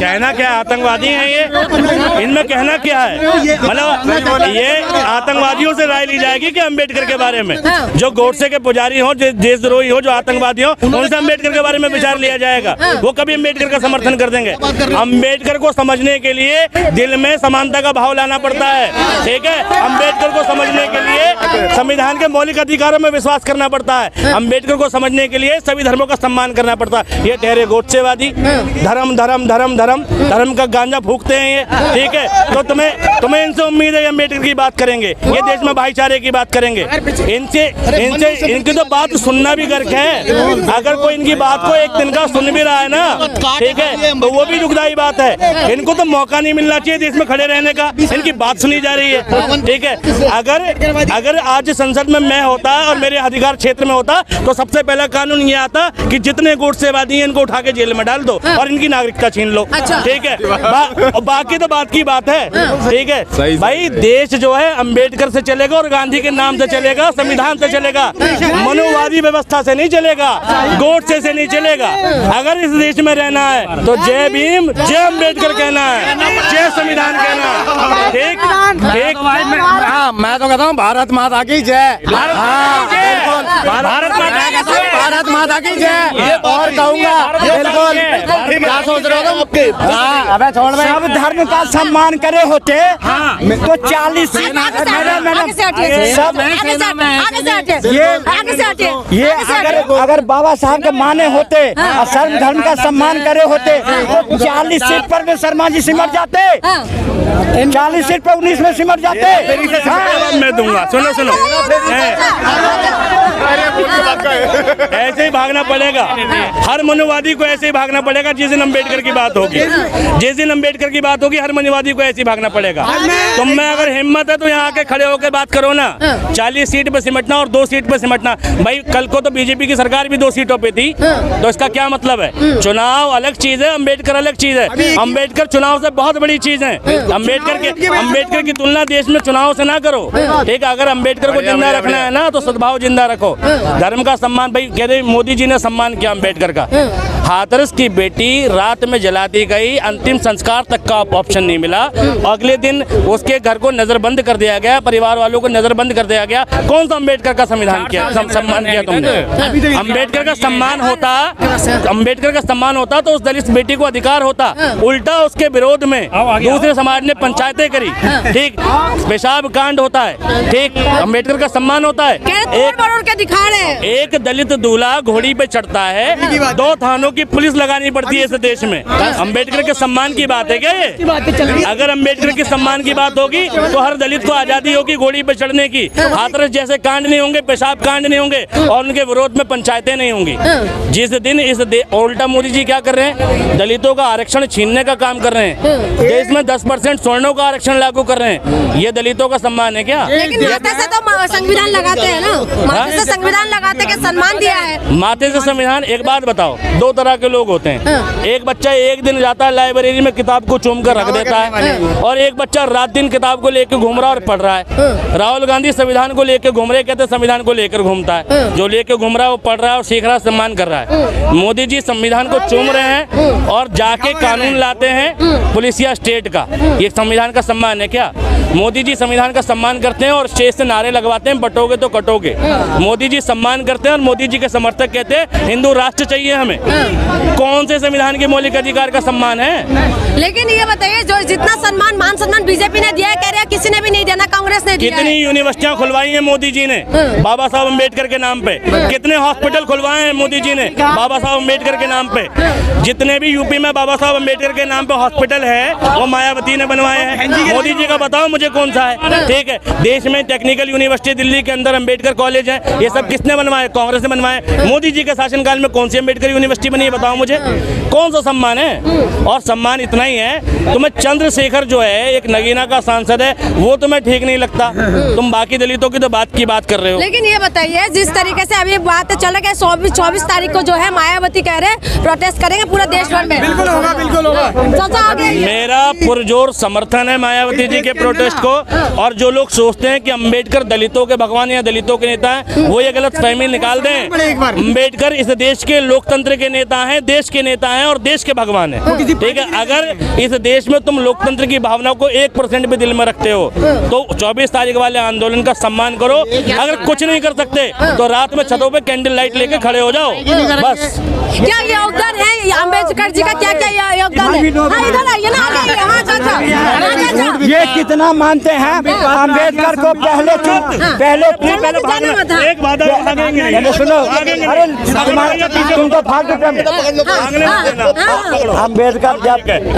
कहना क्या है, आतंकवादी हैं ये, इनमें कहना क्या है? मतलब ये आतंकवादियों से राय ली जाएगी कि अम्बेडकर के बारे में, जो गोडसे के पुजारी हो, देशद्रोही हो, जो आतंकवादी हो, उनसे अम्बेडकर के बारे में विचार लिया जाएगा। वो कभी अम्बेडकर का समर्थन कर देंगे? अम्बेडकर को समझने के लिए दिल में समानता का भाव लाना पड़ता है, ठीक है। अम्बेडकर को समझने के लिए संविधान के मौलिक अधिकारों में विश्वास करना पड़ता है। अम्बेडकर को समझने के लिए सभी धर्मों का सम्मान करना पड़ता है। ये ठहरे गोडसेवादी, धर्म धर्म धर्म धर्म धर्म का गांजा फूकते हैं ये, ठीक है। तो तुम्हें इनसे उम्मीद है अम्बेडकर की बात करेंगे, ये देश में भाईचारे की बात करेंगे? इनकी तो बात सुनना भी गर्क है। अगर कोई इनकी बात को एक दिन का सुन भी रहा है ना, ठीक है, तो वो भी दुखदायी बात है। इनको तो मौका नहीं मिलना चाहिए देश में खड़े रहने का, इनकी बात सुनी जा रही है, ठीक है। अगर आज संसद में मैं होता और मेरे अधिकार क्षेत्र में होता तो सबसे पहला कानून ये आता कि जितने गोडसेवादी हैं इनको उठा के जेल में डाल दो और इनकी नागरिकता छीन लो, ठीक है। बाकी तो बात की बात है, ठीक है भाई। देश जो है अम्बेडकर से चलेगा और गांधी के नाम से चलेगा, संविधान से चलेगा, मनुवादी व्यवस्था से नहीं चलेगा, गोडसे से नहीं चलेगा। अगर इस देश में रहना है तो जय भीम, जय अम्बेडकर कहना है, जय संविधान कहना है, ठीक ठीक। मैं तो कहता हूँ भारत माता की जय, भारत माता की जय। और कहूँगा बिल्कुल, क्या सोच रहे हो तुम? अबे छोड़ दे। सब धर्म का सम्मान करे होते तो 40 ये अगर बाबा साहब के माने होते और सर्व धर्म का सम्मान करे होते तो 40 सीट पर में शर्मा जी सिमट जाते, 40 सीट पर 19 में सिमट जाते। मैं दूंगा, सुनो ऐसे ही भागना पड़ेगा, हर मनुवादी को ऐसे ही भागना पड़ेगा। जिस दिन अम्बेडकर की बात होगी, जिस दिन अम्बेडकर की बात होगी, हर मनुवादी को ऐसे ही भागना पड़ेगा। तुम में अगर हिम्मत है तो यहाँ आके खड़े होकर बात करो ना। 40 सीट पे सिमटना और 2 सीट पे सिमटना, भाई कल को तो बीजेपी की सरकार भी 2 सीटों पे थी, तो इसका क्या मतलब है? चुनाव अलग चीज है, अम्बेडकर अलग चीज है। अम्बेडकर चुनाव से बहुत बड़ी चीज है। अम्बेडकर की तुलना देश में चुनाव से ना करो, ठीक है। अगर अम्बेडकर को जिंदा रखना है ना तो सद्भाव जिंदा रखो, धर्म का सम्मान। भाई कहते मोदी जी ने सम्मान किया अम्बेडकर का। हाथरस की बेटी रात में जला दी गई, अंतिम संस्कार तक का ऑप्शन नहीं मिला। अगले दिन उसके घर को नजरबंद कर दिया गया, परिवार वालों को नजरबंद कर दिया गया। कौन सा अम्बेडकर का संविधान किया, सम्मान किया तुमने? अम्बेडकर का सम्मान होता, अम्बेडकर का सम्मान होता तो उस दलित बेटी को अधिकार होता। उल्टा उसके विरोध में दूसरे समाज ने पंचायतें करी, ठीक। पेशाब कांड होता है, ठीक। अम्बेडकर का सम्मान होता है। एक दलित दूल्हा घोड़ी पे चढ़ता है, 2 थानों की पुलिस लगानी पड़ती है इस देश में। अम्बेडकर के सम्मान की बात है क्या ये? अगर अम्बेडकर के सम्मान की बात होगी तो हर दलित को आजादी होगी घोड़ी पे चढ़ने की। हाथरस जैसे कांड नहीं होंगे, पेशाब कांड नहीं होंगे और उनके विरोध में पंचायतें नहीं होंगी। जिस दिन उल्टा मोदी जी क्या कर रहे हैं? दलितों का आरक्षण छीनने का काम कर रहे हैं। देश में 10% स्वर्णों का आरक्षण लागू कर रहे हैं। ये दलितों का सम्मान है क्या? लेकिन माथे से तो संविधान लगाते हैं ना, माथे से संविधान लगाते के सम्मान दिया है। माथे से संविधान। एक बात बताओ, 2 तरह के लोग होते हैं। एक बच्चा एक दिन जाता है लाइब्रेरी में, किताब को चूम कर रख देता है, और एक बच्चा रात दिन किताब को लेकर घूम रहा और पढ़ रहा है। राहुल गांधी संविधान को लेकर घूम रहे, कहते संविधान को लेकर घूमता है। जो लेकर घूम रहा है वो पढ़ रहा है और सीख रहा है, सम्मान कर रहा है। मोदी जी संविधान को चूम रहे हैं और जाके कानून लाते हैं पुलिसिया स्टेट का। ये संविधान का सम्मान है क्या? मोदी जी संविधान का सम्मान करते हैं और स्टेज से नारे लगवाते हैं, बटोगे तो कटोगे। मोदी जी सम्मान करते हैं और मोदी जी के समर्थक कहते हैं हिंदू राष्ट्र चाहिए हमें। कौन से संविधान के मौलिक अधिकार का सम्मान है? लेकिन ये बताइए, जो जितना सम्मान मान सम्मान बीजेपी ने दिया है, कह रहे हैं किसी ने भी नहीं देना, कांग्रेस ने दिया। कितनी यूनिवर्सिटियां खुलवाई हैं मोदी जी ने बाबा साहब अम्बेडकर के नाम पे? कितने हॉस्पिटल खुलवाए हैं मोदी जी ने बाबा साहब अम्बेडकर के नाम पे? जितने भी यूपी में बाबा साहब अम्बेडकर के नाम पे हॉस्पिटल है वो मायावती ने बनवाए हैं। मोदी जी का बताओ मुझे कौन सा है, ठीक है। देश में टेक्निकल यूनिवर्सिटी दिल्ली के अंदर अम्बेडकर कॉलेज है, ये सब किसने बनवाए? कांग्रेस ने बनवाए। मोदी जी के शासनकाल में कौन सी अम्बेडकर यूनिवर्सिटी बनी है बताओ मुझे? कौन सा सम्मान है? और सम्मान इतना ही है, तुम्हें चंद्रशेखर जो है एक नगीना का सांसद है, वो तुम्हें ठीक नहीं लगता। तुम बाकी दलितों की तो बात कर रहे हो। लेकिन ये बताइए, जिस तरीके से अभी बात चल रही है 24 तारीख को जो है मायावती कह रहे हैं प्रोटेस्ट करेंगे पूरा देश भर में। बिल्कुल होगा, बिल्कुल होगा। मेरा पुरजोर समर्थन है मायावती जी के प्रोटेस्ट रिक्वेस्ट को। और जो लोग सोचते हैं कि अंबेडकर दलितों के भगवान या दलितों के नेता हैं, वो ये गलत फहमी निकाल दें। अंबेडकर इस देश के लोकतंत्र के नेता हैं, देश के नेता हैं और देश के भगवान हैं। ठीक है, अगर इस देश में तुम लोकतंत्र की भावना को 1% भी दिल में रखते हो तो 24 तारीख वाले आंदोलन का सम्मान करो। अगर कुछ नहीं कर सकते तो रात में छतों पे कैंडल लाइट लेके खड़े हो जाओ बस। क्या योगदान है अम्बेडकर जी का, क्या क्या योगदान है? इधर आइए ना, आगे ये कितना मानते हैं अम्बेडकर को? पहले एक बात सुनो, अरे तुमको फालतू अम्बेडकर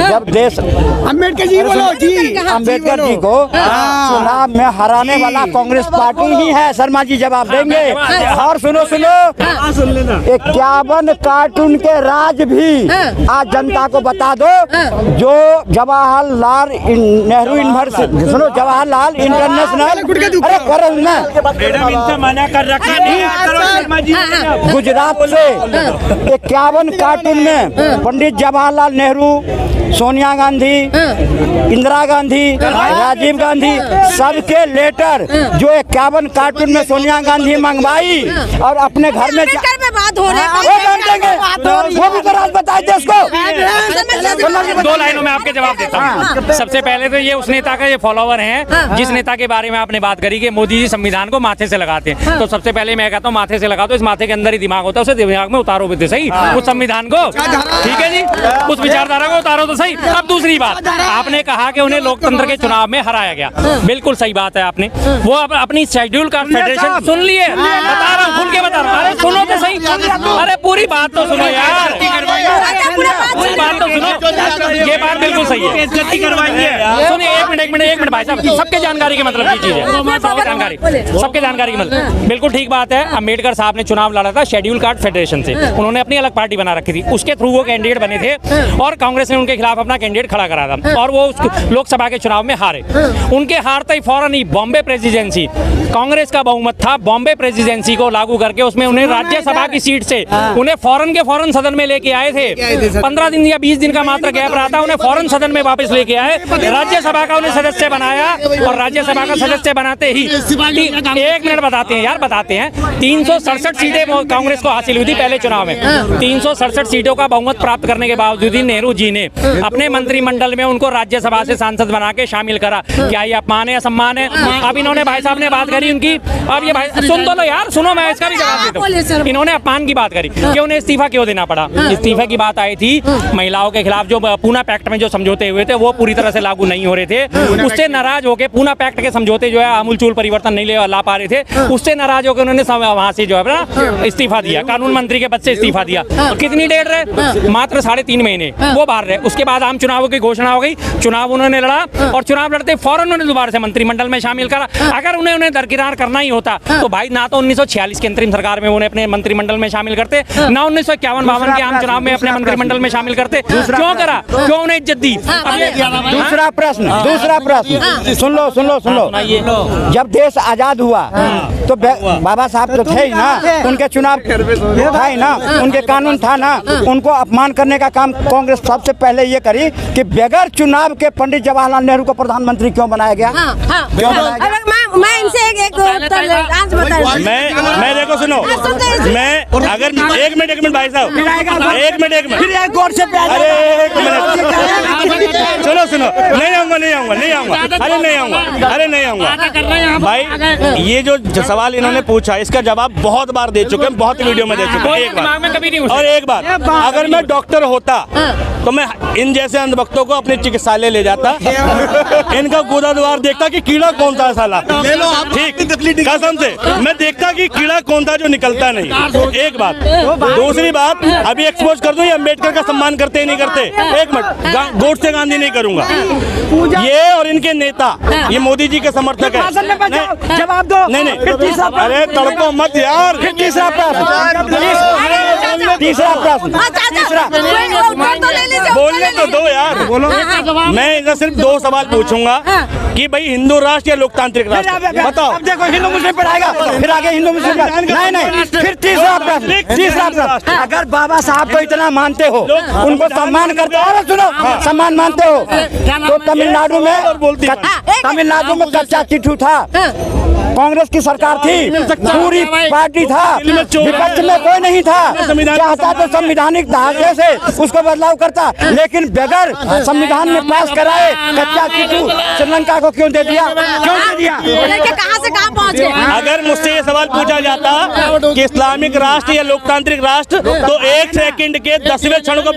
जब देश अम्बेडकर जी बोलो जी, अम्बेडकर जी को चुनाव में हराने वाला कांग्रेस पार्टी ही है। शर्मा जी जवाब देंगे। और सुनो 51 कार्टून के राज भी आज जनता को बता दो। जो जवाहरलाल नेहरू यूनिवर्सिटी, सुनो, जवाहरलाल इंटरनेशनल, अरे करो ना, मना कर रखा नहीं। गुजरात से 51 कार्टून में पंडित जवाहरलाल नेहरू, सोनिया गांधी, इंदिरा गांधी, राजीव गांधी, सबके लेटर जो 51 कार्टून में सोनिया गांधी मंगवाई और अपने घर में बात हो रही वो भी तो राज बताए देश को। 2 लाइनों में आपके जवाब देता हूँ। सबसे पहले तो ये उस नेता का ये फॉलोवर हैं जिस नेता के बारे में आपने बात करी कि मोदी जी संविधान को माथे से लगाते हैं। तो सबसे पहले मैं कहता हूँ माथे से लगा दो, इस माथे के अंदर ही दिमाग होता है, उसे दिमाग में उतारो भी तो सही उस संविधान को। ठीक है जी, उस विचारधारा को उतारो तो सही। अब दूसरी बात, आपने कहा कि उन्हें लोकतंत्र के चुनाव में हराया गया, बिल्कुल सही बात है। आपने वो अपनी शेड्यूल का फेडरेशन सुन लिए, बता रहा हूँ, खुल के बता रहा हूँ। अरे सुनो तो सही, अरे पूरी बात तो सुनो यार, पूरी बात तो सुनो। ये बात बिल्कुल सही है। सुनिए, एक मिनट भाई साहब, सबके जानकारी की मतलब की चीज है, सबके जानकारी की मतलब बिल्कुल ठीक बात है। अम्बेडकर साहब ने चुनाव लड़ा था शेड्यूल कार्ड फेडरेशन से, उन्होंने अपनी अलग पार्टी बना रखी थी, उसके थ्रू वो कैंडिडेट बने थे और कांग्रेस ने उनके खिलाफ अपना कैंडिडेट खड़ा करा था और वो लोकसभा के चुनाव में हारे। उनके हारते ही फौरन ही बॉम्बे प्रेसिडेंसी, कांग्रेस का बहुमत था, बॉम्बे प्रेसिडेंसी को लागू करके उसमें उन्हें राज्यसभा की सीट से उन्हें फौरन के फौरन सदन में लेके आए थे। 15 दिन या 20 दिन का मात्र गैप रहा था, उन्हें फौरन सदन में वापस लेके आए, राज्यसभा का उन्हें सदस्य बनाया और राज्यसभा का सदस्य बनाते ही 1 मिनट बताते हैं यार, बताते हैं 367 सीटें कांग्रेस को हासिल हुई थी पहले चुनाव में। 367 सीटों का बहुमत प्राप्त करने के बावजूद ही नेहरू जी ने अपने मंत्रिमंडल में उनको राज्यसभा से सांसद बना के शामिल करा। क्या ये अपमान है या सम्मान है? अब इन्होंने भाई साहब ने बात करी उनकी, अब ये भाई सुन तो लो यार, सुनो मैं इसका भी जवाब देता हूँ। इन्होंने अपमान की बात करी कि उन्हें इस्तीफा क्यों देना पड़ा। इस्तीफे की बात आई थी, महिलाओं के खिलाफ जो पूना पैक्ट में जो समझौते हुए थे वो पूरी तरह से लागू नहीं हो रहे थे, उससे नाराज होकर पूना पैक्ट के समझौते जो है आमूलचूल परिवर्तन नहीं ला पा रहे थे, उससे नाराज होकर उन्होंने वहां से जो है ना इस्तीफा दिया, कानून मंत्री के पद से इस्तीफा दिया। कितनी देर रहे? मात्र 3.5 महीने वो बाहर रहे। उसके बाद आम चुनावों की घोषणा हो गई, चुनाव उन्होंने लड़ा और चुनाव लड़ते फौरन उन्होंने दोबारा से मंत्रिमंडल में शामिल करा। अगर उन्हें दरकिनार करना ही होता तो भाई ना तो 1946 की अंतरिम सरकार में उन्हें अपने मंत्रिमंडल में शामिल करते, ना 1951-52 के आम चुनाव में अपने मंत्रिमंडल में शामिल करते। क्यों करा? क्यों उन्हें इज्जत दी? दूसरा प्रश्न सुन लो। जब देश आजाद हुआ तो बाबा साहब तो थे ही ना, उनके चुनाव था ही ना, उनके कानून था ना, उनको अपमान करने का काम कांग्रेस सबसे पहले ये करी कि बगैर चुनाव के पंडित जवाहरलाल नेहरू को प्रधानमंत्री क्यों बनाया गया? क्यों बनाया गया? मैं इनसे एक आज बता, मैं देखो सुनो, मैं अगर 1 मिनट भाई साहब, 1 मिनट सुनो, नहीं आऊंगा भाई। ये जो सवाल इन्होंने पूछा इसका जवाब बहुत बार दे चुके हैं, बहुत वीडियो में दे चुके हैं। एक बात, अगर मैं डॉक्टर होता तो मैं इन जैसे अंधभक्तों को अपने चिकित्सालय ले जाता, इनका गोदा द्वार देखता कि कीड़ा कौन था साला, ठीक कसम से मैं देखता कि कीड़ा कौन था जो निकलता नहीं। एक बात, दूसरी बात, अभी एक्सपोज कर दूं ये अम्बेडकर का सम्मान करते ही नहीं करते। 1 मिनट, गोडसे गांधी नहीं करूंगा, ये और इनके नेता ये मोदी जी के समर्थक है। जवाब दो। नहीं, अरे तड़को मत यार। तीसरा प्रश्न बोलने तो दो यार, मैं इनसे सिर्फ 2 सवाल पूछूंगा कि भाई हिंदू राष्ट्र या लोकतांत्रिक राष्ट्र बताओ। अब देखो हिंदू मुस्लिम पढ़ाएगा, फिर आगे हिंदू मुस्लिम नहीं, फिर तीसरा प्रश्न, अगर बाबा साहब को इतना मानते हो, उनको सम्मान करते हो, सुनो सम्मान मानते हो, तो तमिलनाडु में कच्चा चिट्ठू था, कांग्रेस की सरकार थी, पूरी पार्टी था, विपक्ष में कोई नहीं था। चाहता तो संविधानिक ढांचे से उसको बदलाव करता, लेकिन बगैर संविधान में पास कराए कच्चा चिट्ठू श्रीलंका को क्यों दे दिया? कहाँ से कहाँ पहुँच गए? अगर मुझसे ये सवाल पूछा जाता कि इस्लामिक राष्ट्र या लोकतांत्रिक राष्ट्र, तो 1 सेकंड के 10वें क्षण को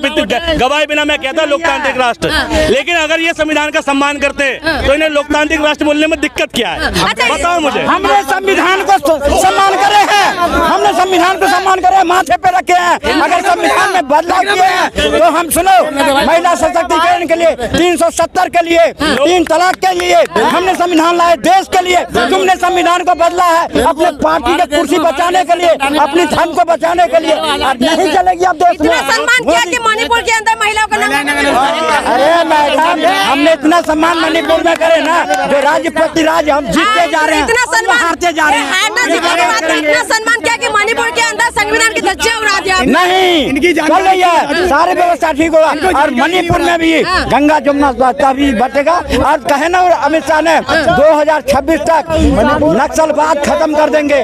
गवाए बिना मैं कहता लोकतांत्रिक राष्ट्र। लेकिन अगर ये संविधान का सम्मान करते तो इन्हें लोकतांत्रिक राष्ट्र बोलने में दिक्कत क्या है? बताओ मुझे। हमने संविधान को सम्मान करे हैं, हमने संविधान को सम्मान करे, माथे पे रखे हैं। अगर संविधान में बदलाव किए हैं तो हम सुनो, महिला सशक्तिकरण के लिए 370 के लिए 3 तलाक के लिए हमने संविधान लाए, देश के लिए। तुमने संविधान को बदला है अपने पार्टी के कुर्सी बचाने के लिए, अपनी धन को बचाने के लिए। नहीं चलेगी अब देश में। सम्मान किया कि मणिपुर के अंदर महिलाओं को अरे मैडम, हमने इतना सम्मान मणिपुर में करे ना, जो राज्यपति राज हम जीतते जा रहे हैं, हारते जा रहे हैं। इतना सम्मान किया कि मणिपुर के अंदर संविधान की धज्जियां उड़ा दिया। नहीं चल रही है, सारी व्यवस्था ठीक होगा। और मणिपुर में भी गंगा जमुना भी बटेगा। और कहे ना अमित शाह ने 2026 तक नक्सलवाद खत्म कर देंगे।